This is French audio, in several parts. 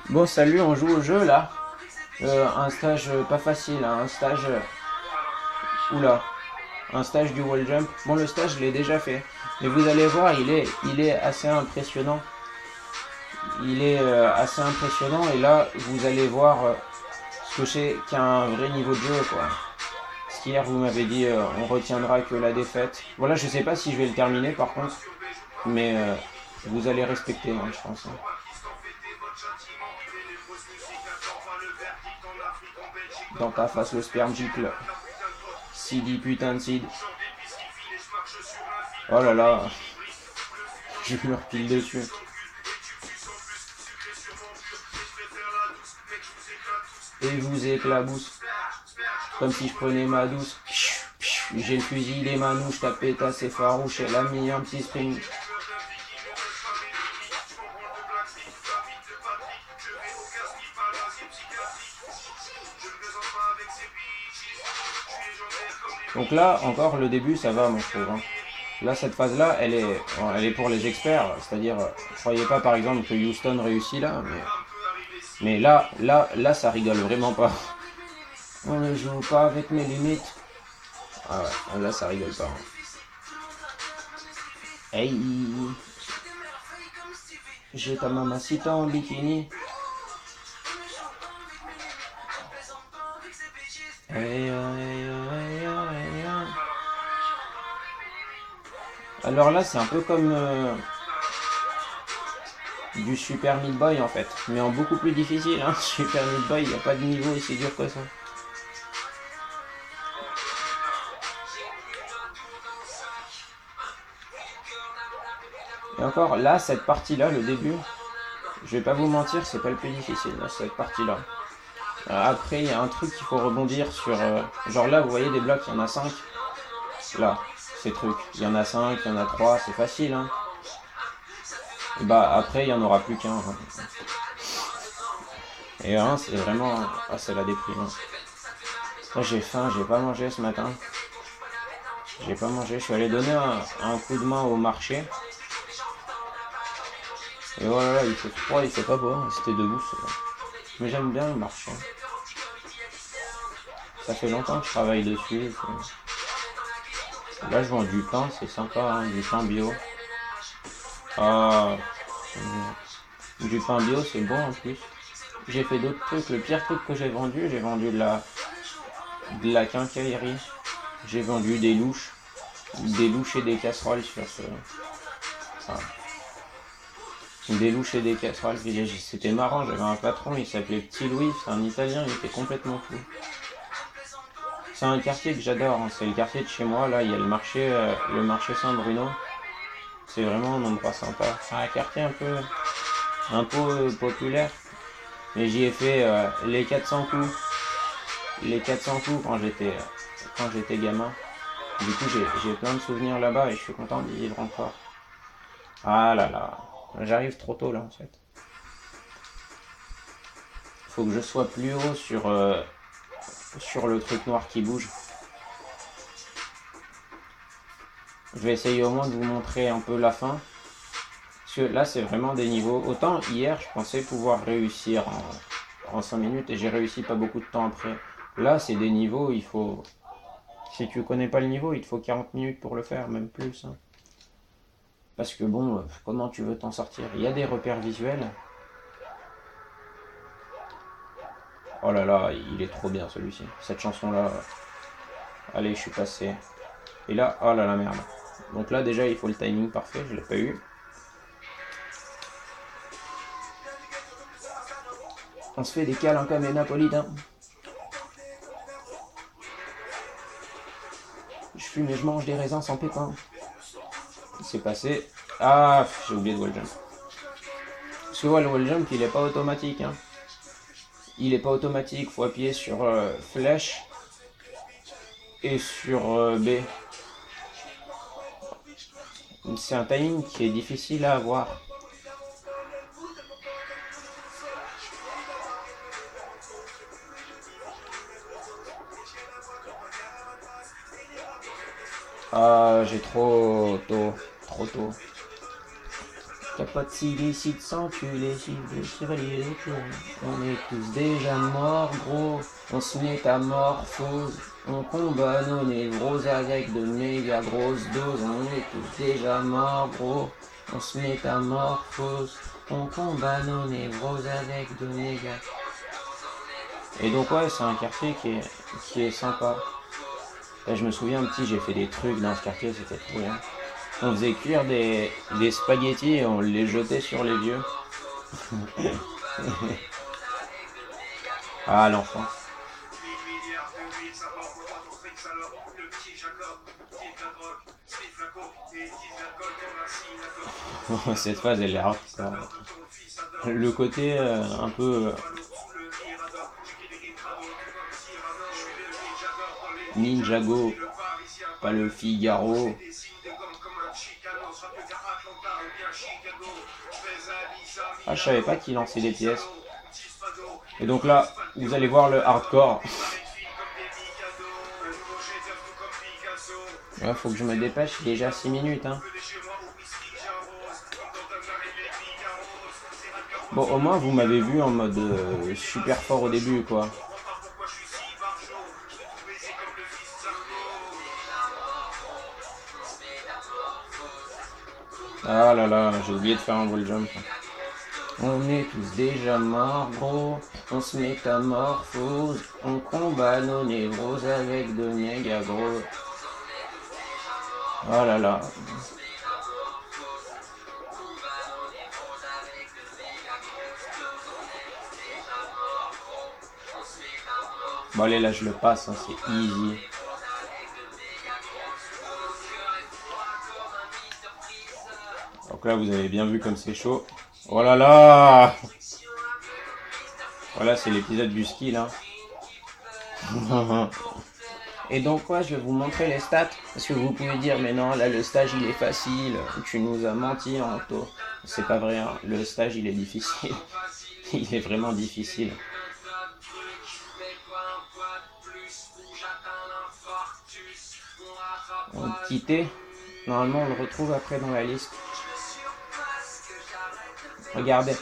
Bon, salut, on joue au jeu là. Un stage pas facile, hein, un stage. Oula, un stage du wall jump. Bon, le stage, je l'ai déjà fait. Mais vous allez voir, il est assez impressionnant. Il est assez impressionnant. Et là, vous allez voir ce que c'est qu'un vrai niveau de jeu, quoi. Ce qu'hier, vous m'avez dit, on retiendra que la défaite. Voilà, je sais pas si je vais le terminer par contre. Mais vous allez respecter, hein, je pense, hein. Dans ta face, le sperme gicle. Sidi, putain de Sid. Oh là là, je me repile dessus. Et je vous éclabousse. Comme si je prenais ma douce. J'ai le fusil, les manouches, ta pétasse c'est farouche. Elle a mis un petit sprint. Donc là, encore le début, ça va, moi je trouve, hein. Là, cette phase-là, elle est pour les experts. C'est-à-dire, croyez pas par exemple que Houston réussit là, mais là, ça rigole vraiment pas. On ne joue pas avec mes limites. Ah ouais, là, ça rigole pas, hein. Hey, j'ai ta mamacita en bikini. Hey, hey, hey, hey, hey. Alors là, c'est un peu comme du Super Meat Boy en fait, mais en beaucoup plus difficile, hein. Super Meat Boy, il n'y a pas de niveau aussi dur que ça. Et encore, là, cette partie-là, le début, je vais pas vous mentir, c'est pas le plus difficile, là, cette partie-là. Après, il y a un truc qu'il faut rebondir sur. Genre là, vous voyez des blocs, il y en a 5. Là, ces trucs, il y en a 5, il y en a 3, c'est facile, hein. Et bah après, il y en aura plus qu'un, hein. Et un, c'est vraiment. Ah, c'est la déprime, hein. Là, j'ai faim, j'ai pas mangé ce matin. J'ai pas mangé, je suis allé donner un coup de main au marché. Et voilà, il fait froid, il fait pas beau, c'était debout. Mais j'aime bien le marché. Ça fait longtemps que je travaille dessus. Là, je vends du pain, c'est sympa, hein, du pain bio. Ah, du pain bio, c'est bon en plus. J'ai fait d'autres trucs. Le pire truc que j'ai vendu de la quincaillerie. J'ai vendu des louches et des casseroles sur ce. Enfin, des louches et des casseroles. C'était marrant, j'avais un patron, il s'appelait Petit Louis, c'est un Italien, il était complètement fou. C'est un quartier que j'adore, hein, c'est le quartier de chez moi, là, il y a le marché Saint-Bruno. C'est vraiment un endroit sympa. C'est un quartier un peu populaire. Mais j'y ai fait les 400 coups. Les 400 coups quand j'étais gamin. Du coup, j'ai plein de souvenirs là-bas et je suis content d'y vivre encore. Ah là là, j'arrive trop tôt là en fait. Faut que je sois plus haut sur le truc noir qui bouge. Je vais essayer au moins de vous montrer un peu la fin. Parce que là, c'est vraiment des niveaux. Autant hier, je pensais pouvoir réussir en 5 minutes et j'ai réussi pas beaucoup de temps après. Là, c'est des niveaux, il faut. Si tu connais pas le niveau, il te faut 40 minutes pour le faire, même plus, hein. Parce que bon, comment tu veux t'en sortir? Il y a des repères visuels. Oh là là, il est trop bien celui-ci. Cette chanson-là. Allez, je suis passé. Et là, oh là la merde. Donc là, déjà, il faut le timing parfait, je l'ai pas eu. On se fait des câlins comme les Napolitains. Je fume et je mange des raisins sans pépins. C'est passé. Ah, j'ai oublié de wall jump. Parce que ouais, le wall jump, il est pas automatique, hein. Il est pas automatique, faut appuyer sur flèche et sur B. C'est un timing qui est difficile à avoir. Ah, j'ai trop tôt. Trop tôt. Capote illicite sans tu les cibles sur les clous. On est tous déjà morts, gros. On se métamorphose. On combat nos névroses avec de méga grosses doses. On est tous déjà morts, gros. On se métamorphose. On combat nos névroses avec de méga. Et donc ouais, c'est un quartier qui est sympa. Là, je me souviens petit, j'ai fait des trucs dans ce quartier, c'était trop bien. On faisait cuire des spaghettis et on les jetait sur les vieux. Ah, l'enfance. Cette phase, elle est hardcore. Le côté un peu Ninjago, pas le Figaro. Ah, je savais pas qu'il lançait des pièces. Et donc là, vous allez voir le hardcore. Ouais, faut que je me dépêche, il est déjà 6 minutes. Hein. Bon, au moins, vous m'avez vu en mode super fort au début, quoi. Ah là là, j'ai oublié de faire un wall jump. On est tous déjà morts, gros. On se métamorphose. On combat nos névroses avec de méga gros. Oh là là. Bon allez, là je le passe, hein, c'est easy. Donc là vous avez bien vu comme c'est chaud. Oh là là. Voilà, c'est l'épisode du ski là. Et donc ouais, je vais vous montrer les stats. Parce que vous pouvez dire, mais non, là le stage il est facile. Tu nous as menti, Anto. C'est pas vrai, hein. Le stage il est difficile. Il est vraiment difficile. Un petit T. Normalement, on le retrouve après dans la liste. Regardez.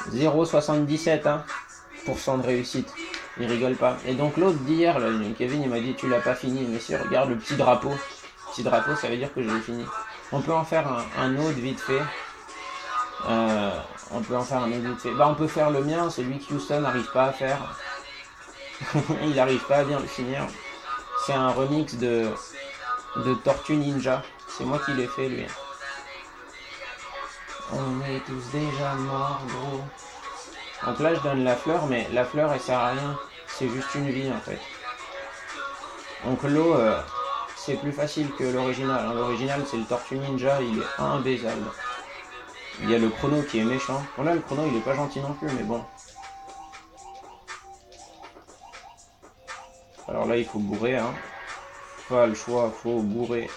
0,77 hein, % de réussite. Il rigole pas. Et donc l'autre d'hier, Kevin, il m'a dit tu l'as pas fini. Mais si, regarde le petit drapeau. Petit drapeau, ça veut dire que je l'ai fini. On peut en faire un autre vite fait. On peut en faire un autre vite fait. Bah, on peut faire le mien, celui que Houston n'arrive pas à faire. Il n'arrive pas à bien le finir. C'est un remix de Tortue Ninja. C'est moi qui l'ai fait, lui. On est tous déjà morts, gros. Donc là, je donne la fleur, mais la fleur, elle sert à rien. C'est juste une vie, en fait. Donc l'eau, c'est plus facile que l'original. L'original, c'est le Tortue Ninja, il est imbaisable. Il y a le chrono qui est méchant. Bon là, le chrono, il est pas gentil non plus, mais bon. Alors là, il faut bourrer, hein. Pas le choix, faut bourrer.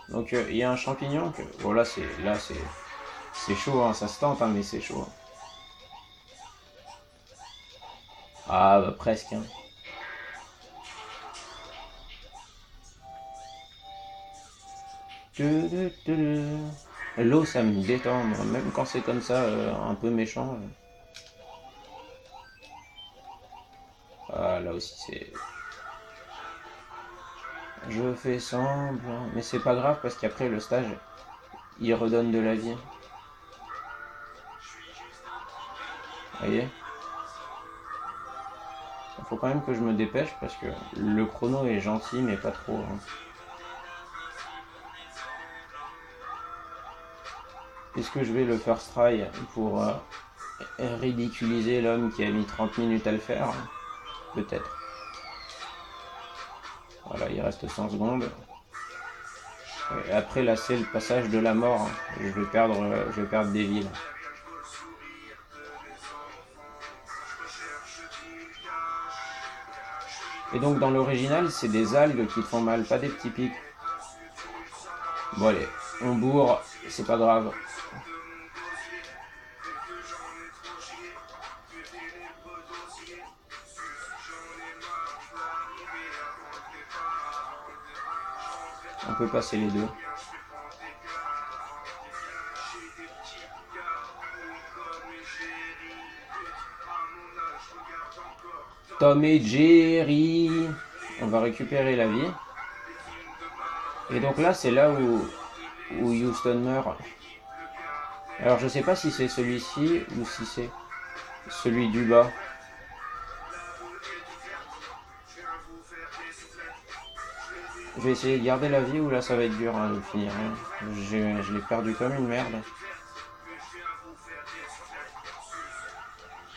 Donc il y a un champignon que... Bon là c'est chaud, hein, ça se tente, hein, mais c'est chaud. Ah bah presque. Hein. L'eau ça me détend, moi. Même quand c'est comme ça, un peu méchant. Ah là aussi c'est... Je fais semblant, mais c'est pas grave parce qu'après le stage, il redonne de la vie. Vous voyez ? Il faut quand même que je me dépêche parce que le chrono est gentil mais pas trop. Hein. Est-ce que je vais le first try pour ridiculiser l'homme qui a mis 30 minutes à le faire? Peut-être. Voilà, il reste 100 secondes. Et après là c'est le passage de la mort. Je vais perdre des villes. Et donc dans l'original c'est des algues qui font mal, pas des petits pics. Bon allez, on bourre, c'est pas grave. On peut passer les deux. Tom et Jerry. On va récupérer la vie. Et donc là, c'est là où Houston meurt. Alors je sais pas si c'est celui-ci ou si c'est celui du bas. Je vais essayer de garder la vie ou là ça va être dur de finir. Je l'ai perdu comme une merde.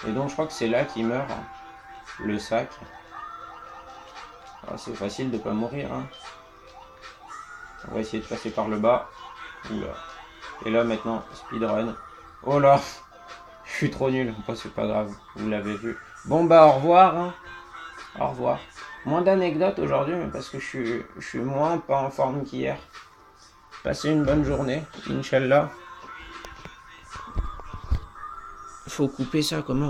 Et donc je crois que c'est là qu'il meurt. Le sac. Ah, c'est facile de pas mourir. On va essayer de passer par le bas. Oula. Et là maintenant, speedrun. Oh là, je suis trop nul. Bon, c'est pas grave, vous l'avez vu. Bon bah au revoir. Au revoir. Moins d'anecdotes aujourd'hui, mais parce que je suis moins pas en forme qu'hier. Passez une bonne journée, Inch'Allah. Faut couper ça comment ?